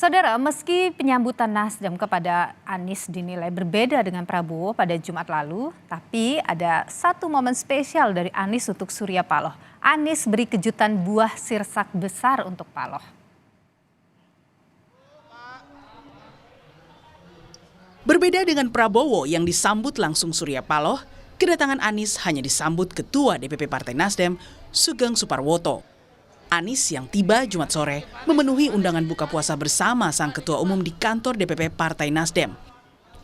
Saudara, meski penyambutan Nasdem kepada Anies dinilai berbeda dengan Prabowo pada Jumat lalu, tapi ada satu momen spesial dari Anies untuk Surya Paloh. Anies beri kejutan buah sirsak besar untuk Paloh. Berbeda dengan Prabowo yang disambut langsung Surya Paloh, kedatangan Anies hanya disambut Ketua DPP Partai Nasdem, Sugeng Suparwoto. Anies yang tiba Jumat sore memenuhi undangan buka puasa bersama sang Ketua Umum di kantor DPP Partai Nasdem.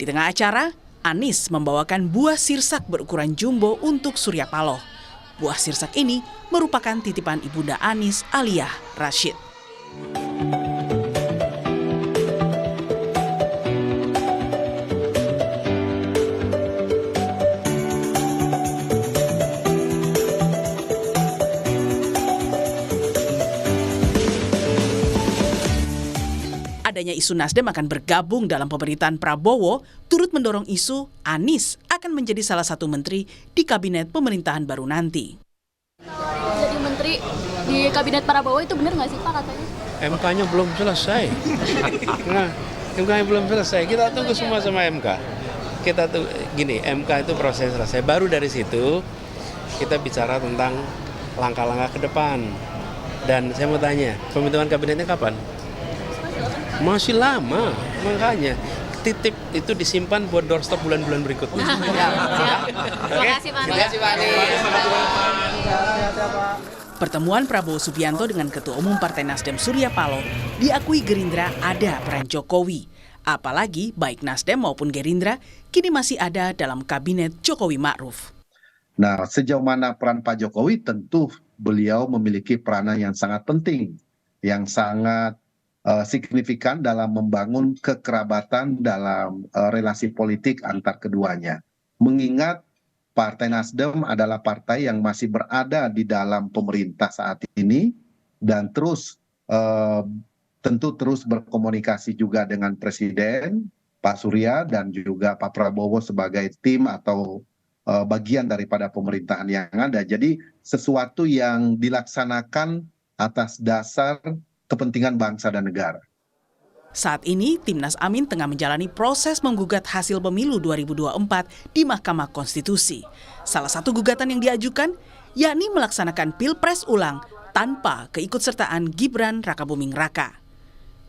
Di tengah acara, Anies membawakan buah sirsak berukuran jumbo untuk Surya Paloh. Buah sirsak ini merupakan titipan ibunda Anies, Aliyah Rashid. Adanya isu Nasdem akan bergabung dalam pemerintahan Prabowo turut mendorong isu Anies akan menjadi salah satu menteri di kabinet pemerintahan baru nanti. Jadi menteri di kabinet Prabowo itu benar nggak sih Pak katanya? MK-nya belum selesai. Nah, MK-nya belum selesai. Kita tunggu semua sama MK. Kita tuh gini, MK itu proses selesai. Baru dari situ kita bicara tentang langkah-langkah ke depan. Dan saya mau tanya, pembentukan kabinetnya kapan? Masih lama, makanya titip itu disimpan buat doorstop bulan-bulan berikutnya. Terima kasih Pak. Pertemuan Prabowo Subianto dengan Ketua Umum Partai Nasdem Surya Paloh diakui Gerindra ada peran Jokowi. Apalagi baik Nasdem maupun Gerindra kini masih ada dalam kabinet Jokowi Ma'ruf. Nah, sejauh mana peran Pak Jokowi, tentu beliau memiliki peranan yang sangat penting, yang sangat signifikan dalam membangun kekerabatan dalam relasi politik antar keduanya. Mengingat Partai Nasdem adalah partai yang masih berada di dalam pemerintah saat ini dan tentu terus berkomunikasi juga dengan Presiden, Pak Surya dan juga Pak Prabowo sebagai tim atau bagian daripada pemerintahan yang ada. Jadi sesuatu yang dilaksanakan atas dasar kepentingan bangsa dan negara. Saat ini, Timnas Amin tengah menjalani proses menggugat hasil pemilu 2024 di Mahkamah Konstitusi. Salah satu gugatan yang diajukan, yakni melaksanakan Pilpres ulang tanpa keikutsertaan Gibran Rakabuming Raka.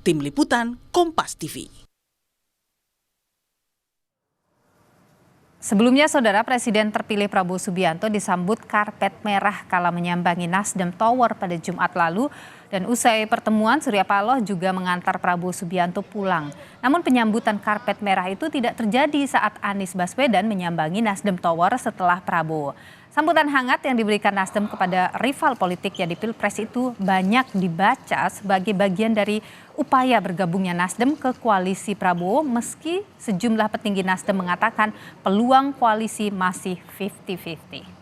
Tim Liputan, Kompas TV. Sebelumnya, Saudara, Presiden terpilih Prabowo Subianto disambut karpet merah kala menyambangi Nasdem Tower pada Jumat lalu. Dan usai pertemuan, Surya Paloh juga mengantar Prabowo Subianto pulang. Namun penyambutan karpet merah itu tidak terjadi saat Anies Baswedan menyambangi Nasdem Tower setelah Prabowo. Sambutan hangat yang diberikan Nasdem kepada rival politiknya di Pilpres itu banyak dibaca sebagai bagian dari upaya bergabungnya Nasdem ke koalisi Prabowo, meski sejumlah petinggi Nasdem mengatakan peluang koalisi masih 50-50.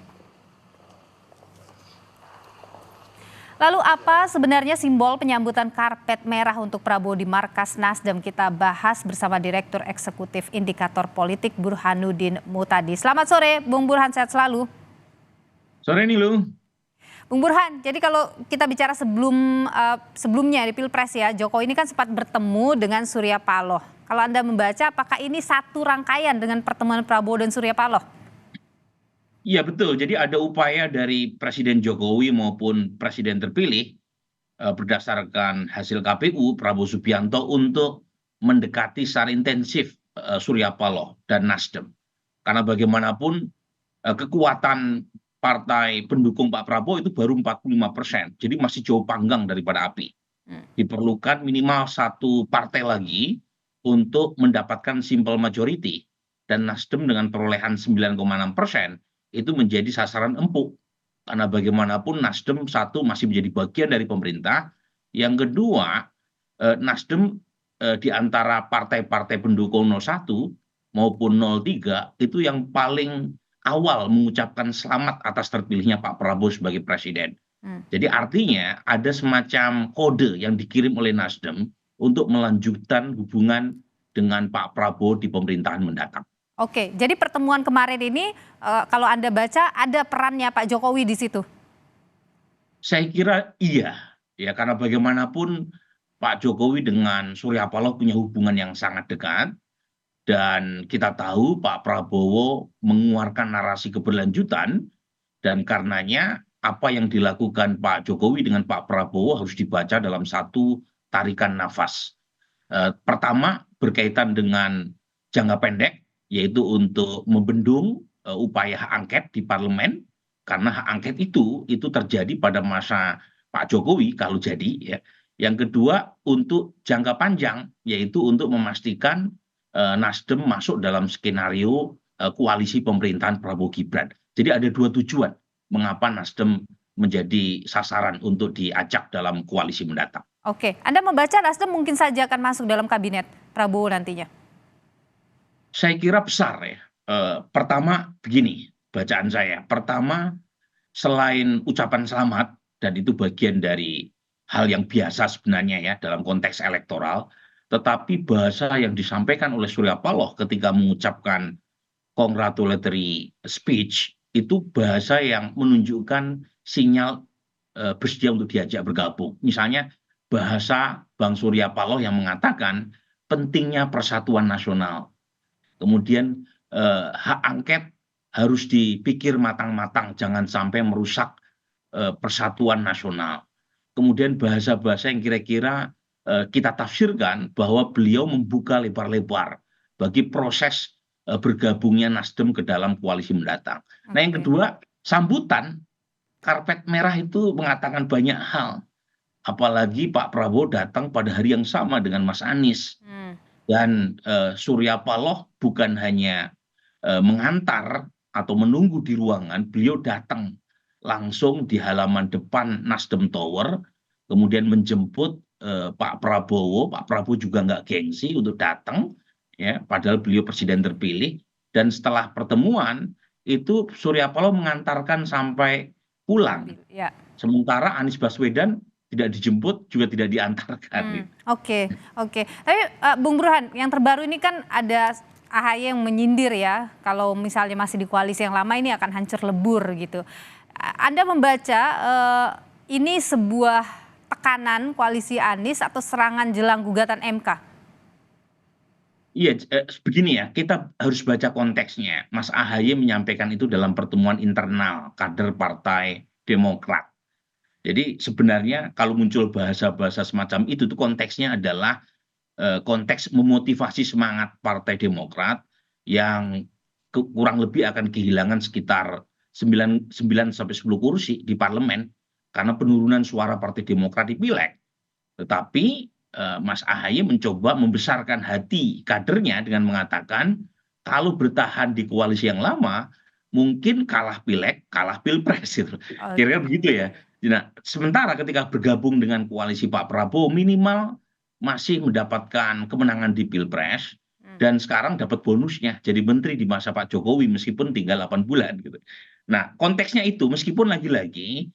Lalu apa sebenarnya simbol penyambutan karpet merah untuk Prabowo di markas Nasdem? Kita bahas bersama Direktur Eksekutif Indikator Politik Burhanuddin Muhtadi. Selamat sore, Bung Burhan, sehat selalu. Sore nih Lu. Bung Burhan, jadi kalau kita bicara sebelumnya di Pilpres ya, Jokowi ini kan sempat bertemu dengan Surya Paloh. Kalau Anda membaca, apakah ini satu rangkaian dengan pertemuan Prabowo dan Surya Paloh? Iya betul, jadi ada upaya dari Presiden Jokowi maupun Presiden terpilih berdasarkan hasil KPU Prabowo Subianto untuk mendekati secara intensif Surya Paloh dan Nasdem. Karena bagaimanapun kekuatan partai pendukung Pak Prabowo itu baru 45%, jadi masih jauh panggang daripada api. Diperlukan minimal satu partai lagi untuk mendapatkan simple majority, dan Nasdem dengan perolehan 9,6% itu menjadi sasaran empuk. Karena bagaimanapun Nasdem satu masih menjadi bagian dari pemerintah, yang kedua Nasdem di antara partai-partai pendukung 01 maupun 03 itu yang paling awal mengucapkan selamat atas terpilihnya Pak Prabowo sebagai presiden. Jadi artinya ada semacam kode yang dikirim oleh Nasdem untuk melanjutkan hubungan dengan Pak Prabowo di pemerintahan mendatang. Oke, jadi pertemuan kemarin ini kalau Anda baca ada perannya Pak Jokowi di situ? Saya kira iya, ya karena bagaimanapun Pak Jokowi dengan Surya Paloh punya hubungan yang sangat dekat. Dan kita tahu Pak Prabowo mengeluarkan narasi keberlanjutan, dan karenanya apa yang dilakukan Pak Jokowi dengan Pak Prabowo harus dibaca dalam satu tarikan nafas. Pertama, berkaitan dengan jangka pendek, yaitu untuk membendung upaya hak angket di parlemen, karena hak angket itu terjadi pada masa Pak Jokowi kalau jadi, ya. Yang kedua, untuk jangka panjang, yaitu untuk memastikan Nasdem masuk dalam skenario koalisi pemerintahan Prabowo Gibran. Jadi ada dua tujuan mengapa Nasdem menjadi sasaran untuk diajak dalam koalisi mendatang. Oke, Anda membaca Nasdem mungkin saja akan masuk dalam kabinet Prabowo nantinya? Saya kira besar ya. Pertama begini bacaan saya. Pertama, selain ucapan selamat, dan itu bagian dari hal yang biasa sebenarnya ya dalam konteks elektoral, tetapi bahasa yang disampaikan oleh Surya Paloh ketika mengucapkan congratulatory speech itu bahasa yang menunjukkan sinyal bersedia untuk diajak bergabung. Misalnya bahasa Bang Surya Paloh yang mengatakan pentingnya persatuan nasional. Kemudian hak angket harus dipikir matang-matang, jangan sampai merusak persatuan nasional. Kemudian bahasa-bahasa yang kira-kira kita tafsirkan bahwa beliau membuka lebar-lebar bagi proses bergabungnya Nasdem ke dalam koalisi mendatang. Nah, yang kedua, sambutan karpet merah itu mengatakan banyak hal. Apalagi Pak Prabowo datang pada hari yang sama dengan Mas Anies. Dan Surya Paloh bukan hanya mengantar atau menunggu di ruangan, beliau datang langsung di halaman depan Nasdem Tower, kemudian menjemput Pak Prabowo. Pak Prabowo juga nggak gengsi untuk datang, ya, padahal beliau presiden terpilih. Dan setelah pertemuan itu Surya Paloh mengantarkan sampai pulang. Ya. Sementara Anies Baswedan tidak dijemput, juga tidak diantarkan. Oke. Tapi Bung Burhan, yang terbaru ini kan ada AHY yang menyindir ya, kalau misalnya masih di koalisi yang lama ini akan hancur lebur gitu. Anda membaca ini sebuah tekanan koalisi Anies atau serangan jelang gugatan MK? Iya, begini ya, kita harus baca konteksnya. Mas AHY menyampaikan itu dalam pertemuan internal kader Partai Demokrat. Jadi sebenarnya kalau muncul bahasa-bahasa semacam itu tuh konteksnya adalah konteks memotivasi semangat Partai Demokrat yang kurang lebih akan kehilangan sekitar 9 sampai 10 kursi di parlemen karena penurunan suara Partai Demokrat di Pileg. Tetapi Mas AHY mencoba membesarkan hati kadernya dengan mengatakan kalau bertahan di koalisi yang lama mungkin kalah Pileg, kalah Pilpres gitu. Kira-kira begitu ya. Nah, sementara ketika bergabung dengan koalisi Pak Prabowo minimal masih mendapatkan kemenangan di Pilpres dan sekarang dapat bonusnya jadi menteri di masa Pak Jokowi meskipun tinggal 8 bulan gitu. Nah, konteksnya itu meskipun lagi-lagi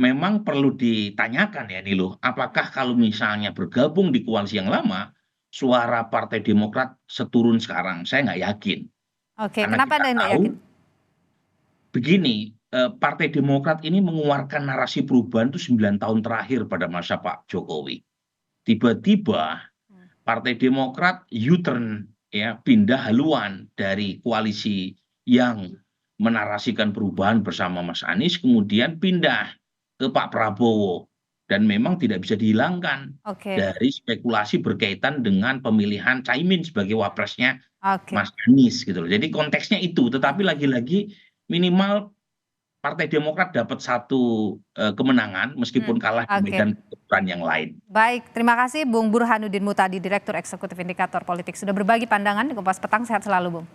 memang perlu ditanyakan ya nih loh, apakah kalau misalnya bergabung di koalisi yang lama suara Partai Demokrat seturun sekarang? Saya nggak yakin. Oke, Karena kenapa Anda nggak yakin? Begini, Partai Demokrat ini mengeluarkan narasi perubahan itu 9 tahun terakhir pada masa Pak Jokowi. Tiba-tiba Partai Demokrat U-turn ya, pindah haluan dari koalisi yang menarasikan perubahan bersama Mas Anies kemudian pindah ke Pak Prabowo dan memang tidak bisa dihilangkan dari spekulasi berkaitan dengan pemilihan Caimin sebagai wapresnya Mas Anies gitu loh. Jadi konteksnya itu, tetapi lagi-lagi minimal Partai Demokrat dapat satu kemenangan meskipun kalah di medan peran yang lain. Baik, terima kasih Bung Burhanuddin Mutadi, Direktur Eksekutif Indikator Politik sudah berbagi pandangan di Kompas Petang. Sehat selalu, Bung.